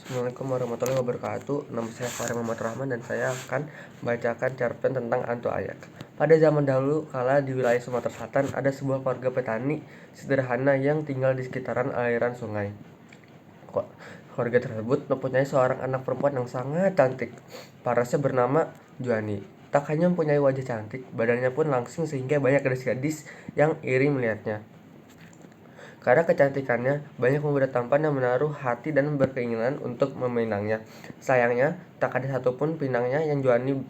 Assalamualaikum warahmatullahi wabarakatuh. Nama saya Fahri Muhammad Rahman dan saya akan membacakan cerpen tentang Antu Ayak. Pada zaman dahulu kala di wilayah Sumatera Selatan ada sebuah keluarga petani sederhana yang tinggal di sekitaran aliran sungai. Keluarga tersebut mempunyai seorang anak perempuan yang sangat cantik. Parasnya bernama Juani. Tak hanya mempunyai wajah cantik, badannya pun langsing sehingga banyak gadis-gadis yang iri melihatnya. Karena kecantikannya, banyak pemuda tampan yang menaruh hati dan berkeinginan untuk meminangnya. Sayangnya, tak ada satupun pinangnya yang Juani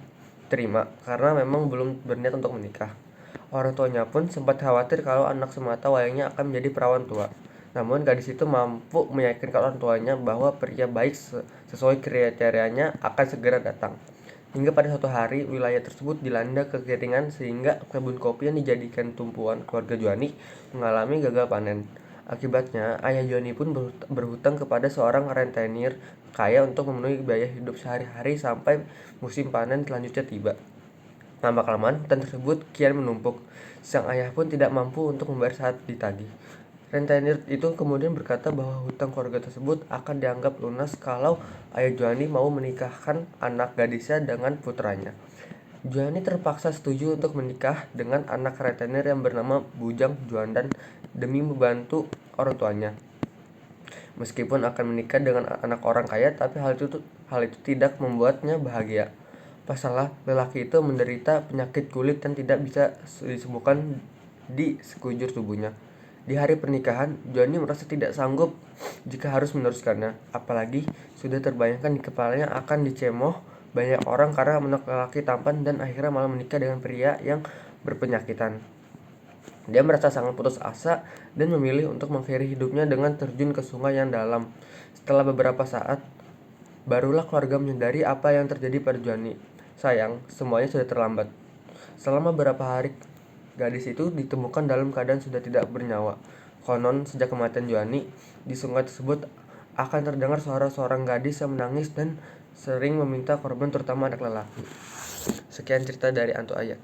terima, karena memang belum berniat untuk menikah. Orang tuanya pun sempat khawatir kalau anak semata wayangnya akan menjadi perawan tua. Namun gadis itu mampu meyakinkan orang tuanya bahwa pria baik sesuai kriterianya akan segera datang. Hingga pada suatu hari, wilayah tersebut dilanda kekeringan sehingga kebun kopi yang dijadikan tumpuan keluarga Juani mengalami gagal panen. Akibatnya, ayah Juani pun berhutang kepada seorang rentenir kaya untuk memenuhi biaya hidup sehari-hari sampai musim panen selanjutnya tiba. Lama-kelamaan, hutang tersebut kian menumpuk. Sang ayah pun tidak mampu untuk membayar saat ditagih. Rentenir itu kemudian berkata bahwa hutang keluarga tersebut akan dianggap lunas kalau ayah Juani mau menikahkan anak gadisnya dengan putranya. Juani terpaksa setuju untuk menikah dengan anak rentenir yang bernama Bujang Juandan demi membantu orang tuanya. Meskipun akan menikah dengan anak orang kaya, tapi hal itu tidak membuatnya bahagia. Pasalnya, lelaki itu menderita penyakit kulit dan tidak bisa disembuhkan di sekujur tubuhnya. Di hari pernikahan, Juani merasa tidak sanggup jika harus meneruskannya. Apalagi sudah terbayangkan di kepalanya akan dicemooh banyak orang karena anak lelaki tampan dan akhirnya malah menikah dengan pria yang berpenyakitan. Dia merasa sangat putus asa dan memilih untuk mengakhiri hidupnya dengan terjun ke sungai yang dalam. Setelah beberapa saat, barulah keluarga menyadari apa yang terjadi pada Juani. Sayang, semuanya sudah terlambat. Selama beberapa hari, gadis itu ditemukan dalam keadaan sudah tidak bernyawa. Konon, sejak kematian Juani, di sungai tersebut akan terdengar suara seorang gadis yang menangis dan sering meminta korban, terutama anak lelaki. Sekian cerita dari Antu Ayak.